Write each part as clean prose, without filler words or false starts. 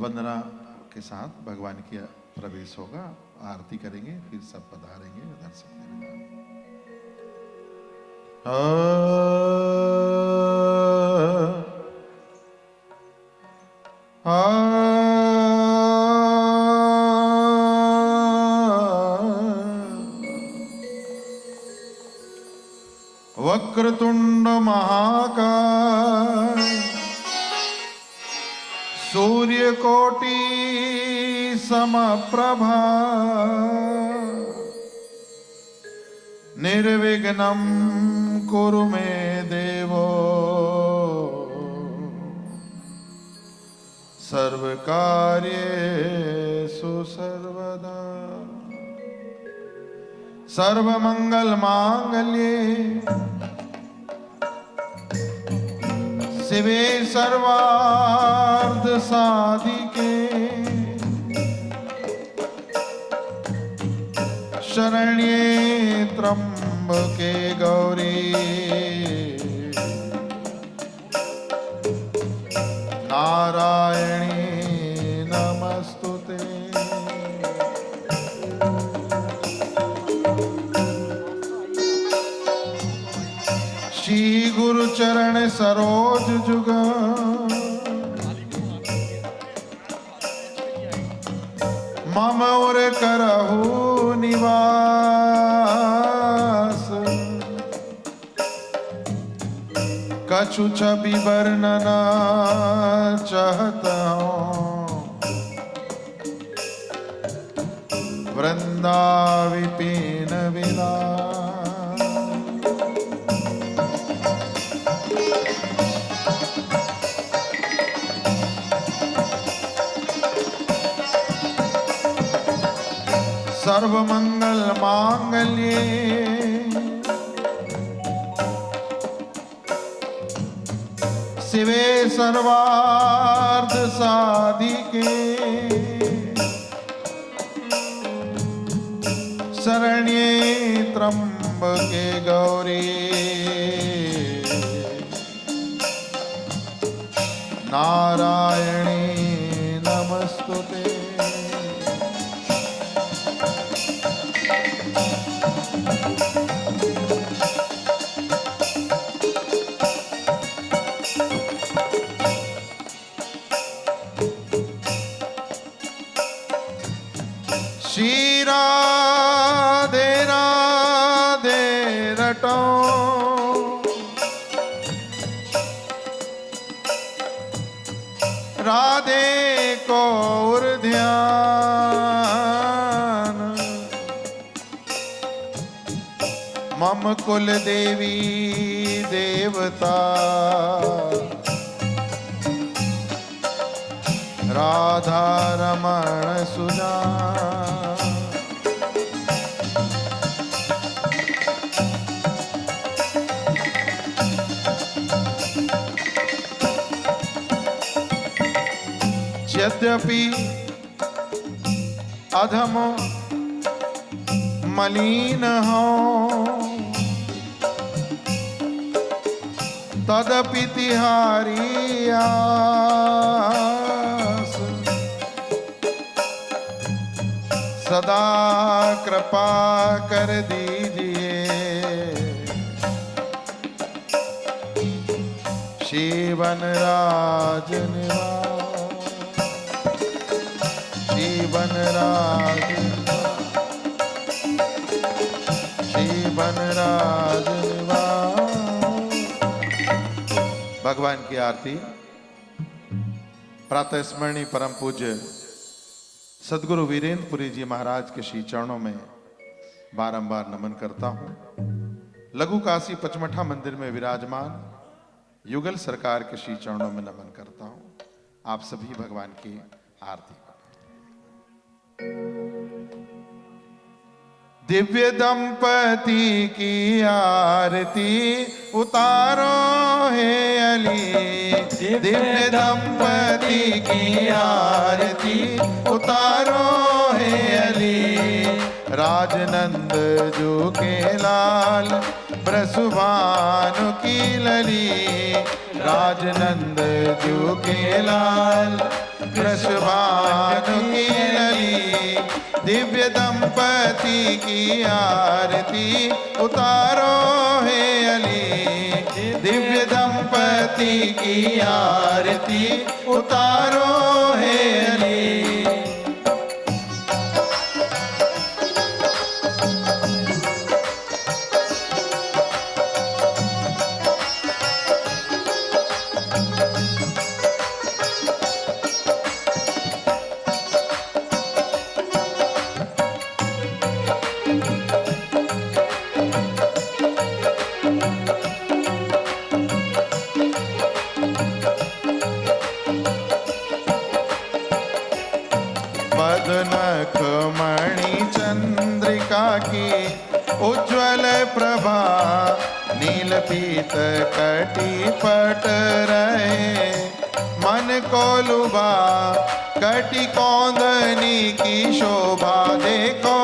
वंदना के साथ भगवान की प्रवेश होगा, आरती करेंगे, फिर सब पधारेंगे दर्शन देने। वक्रतुंड महाकाय सूर्यकोटि समप्रभा निर्विघ्नं कुरु मे देवो सर्वकार्येषु सर्वदा। सर्वमंगल मांगल्ये शिवे सर्वार्थ साधिके शरण्ये त्र्यंबके गौरी नारायणी नमस्तुते। श्री गुरु चरण सरोज जुग मम और करहु निवास। कछु छवि वर्णन चाहत हूँ वृंदा विपिन विलास। सर्वमंगल मांगल्ये शिवे सर्वार्थ साधिके शरण्ये त्र्यंबके गौरी नारायणी नमस्तुते। श्री राधे राधे रटो राधे को ध्यान मम कुल देवी देवता राधा रमण सुजान। यद्यपि अधम मलिन हो तदपि तिहारी आस। सदा कृपा कर दीजिए शिवन राज निवास। बनराज भगवान की आरती प्रातः स्मरणीय परम पूज्य सदगुरु वीरेंद्रपुरी जी महाराज के श्री चरणों में बारंबार नमन करता हूं। लघु काशी पचमठा मंदिर में विराजमान युगल सरकार के श्री चरणों में नमन करता हूं। आप सभी भगवान की आरती। दिव्य दंपति की आरती उतारो है अली। दिव्य दंपति की आरती उतारो है अली। राजनंद जो के लाल ब्रसुभानु की लली। राजनंद जू के लाल वृषभानु की लली दिव्य दंपति की आरती उतारो हे अली दिव्य दंपति की आरती उतारो हे अली। की उज्ज्वल प्रभा नील पीत कटी पट रहे मन को लुभा कटी कौंदनी की शोभा देखो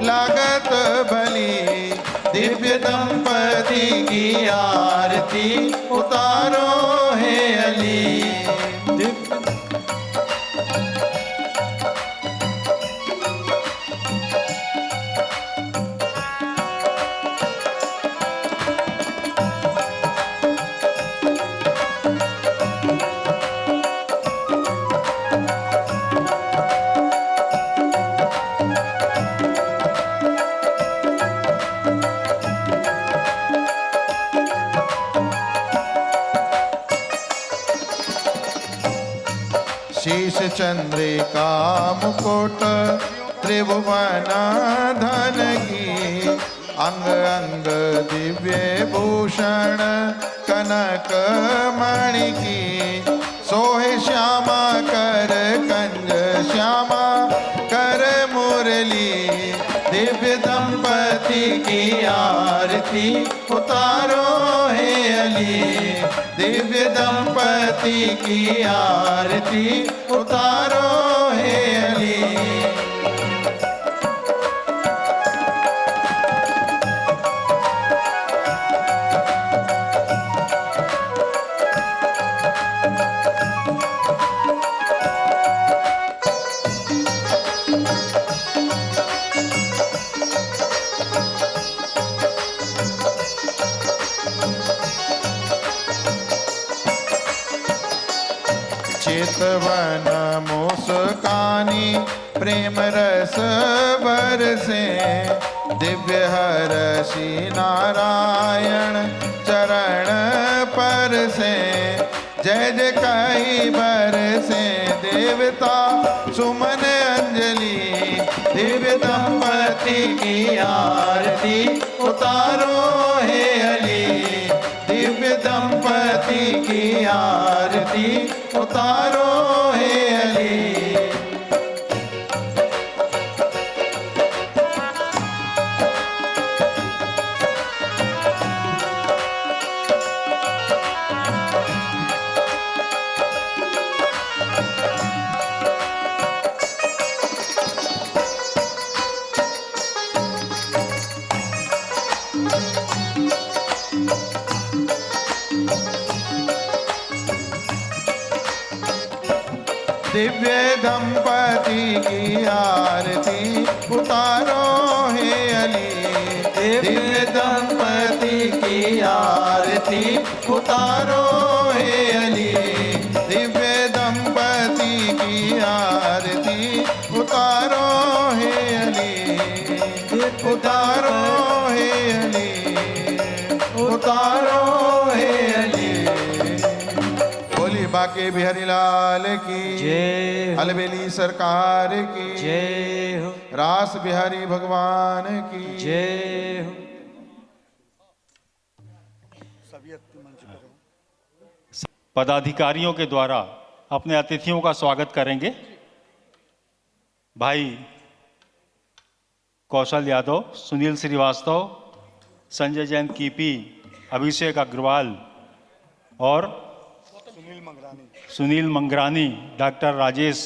लागत भली दिव्य दंपति की आरती उतारो हे अली। शीश चंद्रिका मुकुट त्रिभुवन धन की अंग अंग दिव्य भूषण कनक मणि की सोहे श्यामा कर कंज श्यामा कर मुरली दिव्य दंपति की आरती उतारो हे अली दिव्य दंपति की आरती उतारो हे अली। चितवन मुस्कानी प्रेम रस बरसे दिव्य हर्षि नारायण चरण पर से जय जय कही बरसे देवता सुमन अंजलि दिव्य दंपति की आरती उतारो हे अली दिव्य दंपति की आरती उतारो हे अली। दिव्य दंपति की आरती उतारो हे अली दिव्य दंपति की आरती उतारो हे अली दिव्य दंपति की आरती उतारो हे अली उतारो हे अली उतारो हे अली। बोली बाके बिहारी लाल की जय अलबेली सरकार की जय हो रास बिहारी भगवान की जय हो। पदाधिकारियों के द्वारा अपने अतिथियों का स्वागत करेंगे। भाई कौशल यादव, सुनील श्रीवास्तव, संजय जैन कीपी, अभिषेक अग्रवाल और सुनील मंगरानी, डॉक्टर राजेश,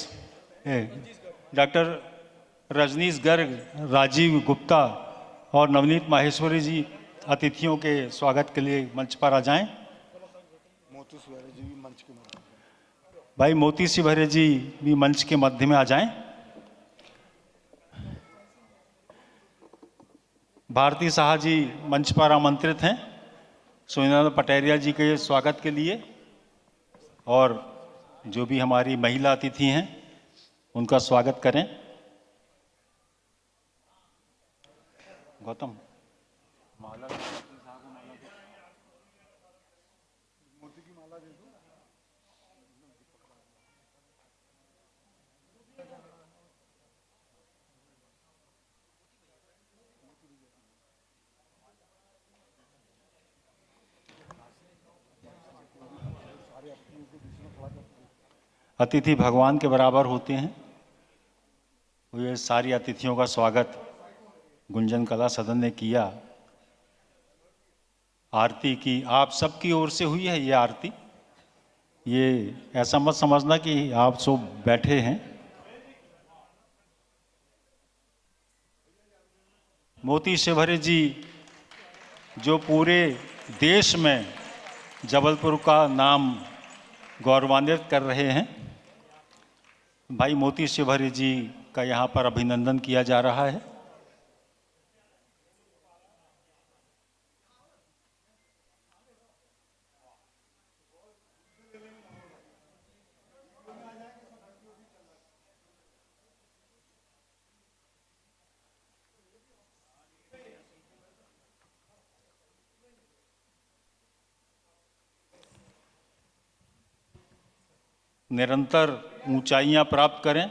डॉक्टर रजनीश गर्ग, राजीव गुप्ता और नवनीत माहेश्वरी जी अतिथियों के स्वागत के लिए मंच पर आ जाएं। भाई मोती शिवहरे जी भी मंच के मध्य में आ जाएं। भारती साहा जी मंच पर आमंत्रित हैं सुनील पटेरिया जी के स्वागत के लिए, और जो भी हमारी महिला अतिथि हैं उनका स्वागत करें। गौतम माला अतिथि भगवान के बराबर होते हैं। ये सारी अतिथियों का स्वागत गुंजन कला सदन ने किया। आरती की आप सबकी ओर से हुई है ये आरती। ये ऐसा मत समझना कि आप सब बैठे हैं। मोती शिवहरे जी जो पूरे देश में जबलपुर का नाम गौरवान्वित कर रहे हैं, भाई मोती शिवहरे जी का यहाँ पर अभिनंदन किया जा रहा है। निरंतर ऊंचाइयां प्राप्त करें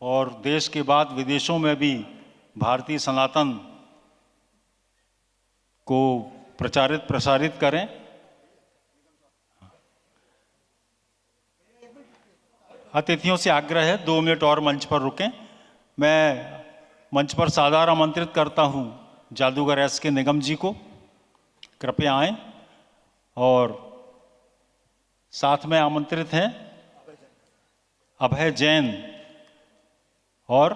और देश के बाद विदेशों में भी भारतीय सनातन को प्रचारित प्रसारित करें। अतिथियों से आग्रह है 2 मिनट और मंच पर रुकें। मैं मंच पर सादर आमंत्रित करता हूं जादूगर एस.के. निगम जी को, कृपया आएं। और साथ में आमंत्रित हैं अभय जैन और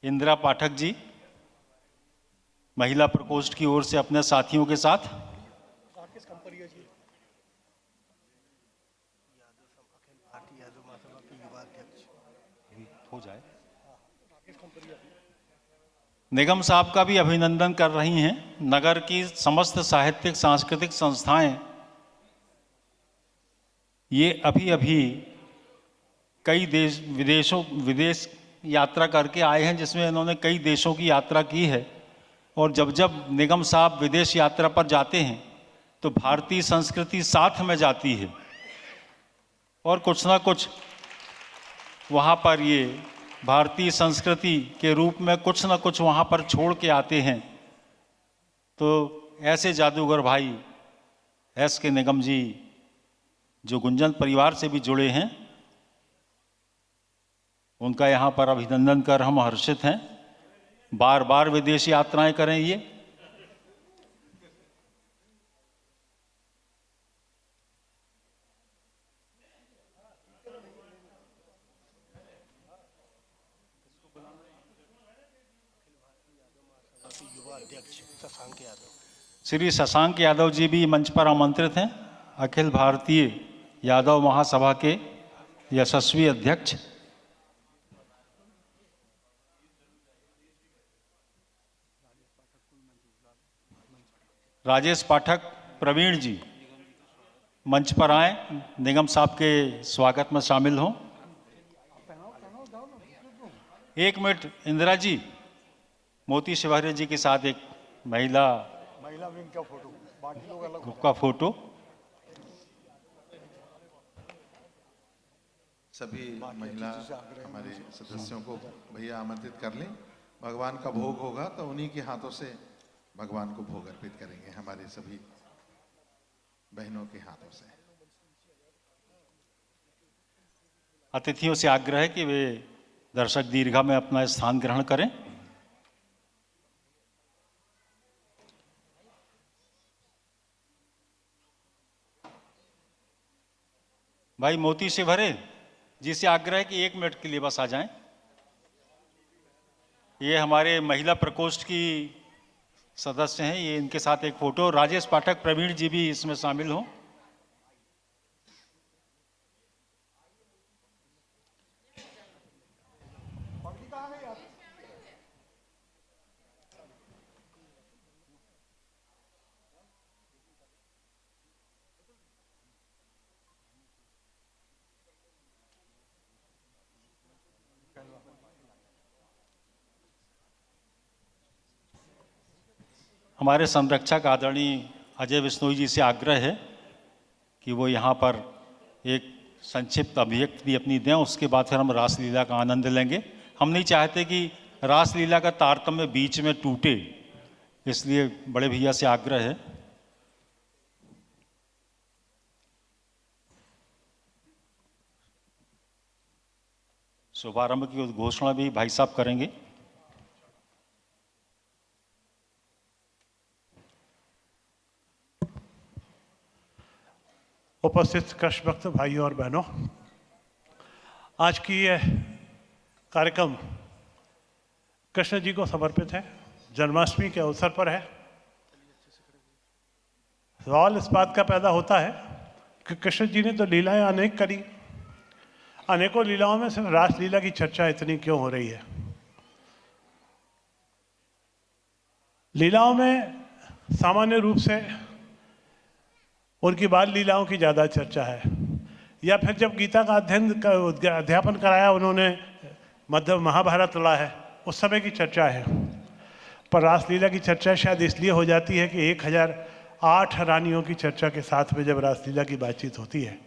इंदिरा पाठक जी महिला प्रकोष्ठ की ओर से अपने साथियों के साथ। हो जाए। निगम साहब का भी अभिनंदन कर रही हैं। नगर की समस्त साहित्यिक सांस्कृतिक संस्थाएं ये अभी कई विदेश यात्रा करके आए हैं, जिसमें इन्होंने कई देशों की यात्रा की है। और जब निगम साहब विदेश यात्रा पर जाते हैं तो भारतीय संस्कृति साथ में जाती है और कुछ ना कुछ वहाँ पर ये भारतीय संस्कृति के रूप में कुछ ना कुछ वहाँ पर छोड़ के आते हैं। तो ऐसे जादूगर भाई एस.के. निगम जी जो गुंजन परिवार से भी जुड़े हैं, उनका यहाँ पर अभिनंदन कर हम हर्षित हैं। बार बार विदेश यात्राएं करें ये। श्री शशांक यादव जी भी मंच पर आमंत्रित हैं, अखिल भारतीय यादव महासभा के यशस्वी अध्यक्ष। राजेश पाठक प्रवीण जी मंच पर आए, निगम साहब के स्वागत में शामिल हों। 1 मिनट इंदिरा जी, मोती शिवहरे जी के साथ एक महिला विंग का फोटो, बाकी लोग अलग ग्रुप का फोटो। सभी महिला हमारे सदस्यों को भैया आमंत्रित कर लें। भगवान का भोग होगा तो उन्हीं के हाथों से भगवान को भोग अर्पित करेंगे, हमारे सभी बहनों के हाथों से। अतिथियों से आग्रह है कि वे दर्शक दीर्घा में अपना स्थान ग्रहण करें। भाई मोती शिवहरे जी से आग्रह है कि 1 मिनट के लिए बस आ जाएं। ये हमारे महिला प्रकोष्ठ की सदस्य हैं, ये इनके साथ एक फोटो। राजेश पाठक, प्रवीण जी भी इसमें शामिल हों। हमारे संरक्षक आदरणीय अजय बिश्नोई जी से आग्रह है कि वो यहाँ पर एक संक्षिप्त अभिव्यक्ति अपनी दें, उसके बाद फिर हम रासलीला का आनंद लेंगे। हम नहीं चाहते कि रासलीला का तारतम्य बीच में टूटे, इसलिए बड़े भैया से आग्रह है। शुभारंभ की घोषणा भी भाई साहब करेंगे। उपस्थित कृष्ण भक्त भाइयों और बहनों, आज की यह कार्यक्रम कृष्ण जी को समर्पित है, जन्माष्टमी के अवसर पर है। सवाल इस बात का पैदा होता है कि कृष्ण जी ने तो लीलाएं अनेक करी, अनेकों लीलाओं में सिर्फ रासलीला की चर्चा इतनी क्यों हो रही है? लीलाओं में सामान्य रूप से उनकी बाल लीलाओं की ज़्यादा चर्चा है, या फिर जब गीता का अध्यापन कराया उन्होंने, मध्य महाभारत लड़ा है, उस समय की चर्चा है। पर रासलीला की चर्चा शायद इसलिए हो जाती है कि 1008 रानियों की चर्चा के साथ में जब रासलीला की बातचीत होती है,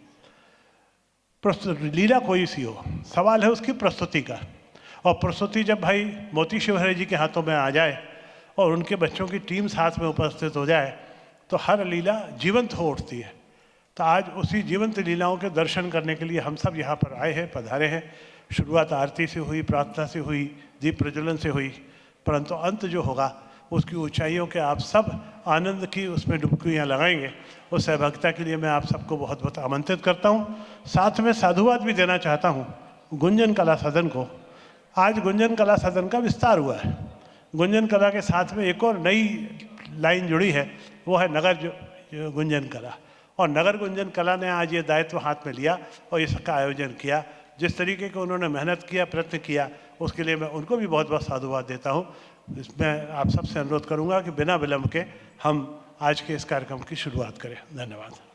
लीला कोई सी हो, सवाल है उसकी प्रस्तुति का। और प्रस्तुति जब भाई मोती शिवहरे जी के हाथों में आ जाए और उनके बच्चों की टीम साथ में उपस्थित हो जाए तो हर लीला जीवंत हो उठती है। तो आज उसी जीवंत लीलाओं के दर्शन करने के लिए हम सब यहाँ पर आए हैं, पधारे हैं। शुरुआत आरती से हुई, प्रार्थना से हुई, दीप प्रज्वलन से हुई, परंतु अंत जो होगा उसकी ऊंचाइयों के आप सब आनंद की उसमें डुबकियाँ लगाएंगे। उस सहभागिता के लिए मैं आप सबको बहुत बहुत आमंत्रित करता हूँ। साथ में साधुवाद भी देना चाहता हूँ गुंजन कला सदन को। आज गुंजन कला सदन का विस्तार हुआ है। गुंजन कला के साथ में एक और नई लाइन जुड़ी है, वो है नगर गुंजन कला। और नगर गुंजन कला ने आज ये दायित्व हाथ में लिया और इसका आयोजन किया। जिस तरीके का उन्होंने मेहनत किया, प्रयत्न किया, उसके लिए मैं उनको भी बहुत बहुत साधुवाद देता हूँ। इसमें आप सबसे अनुरोध करूँगा कि बिना विलंब के हम आज के इस कार्यक्रम की शुरुआत करें। धन्यवाद।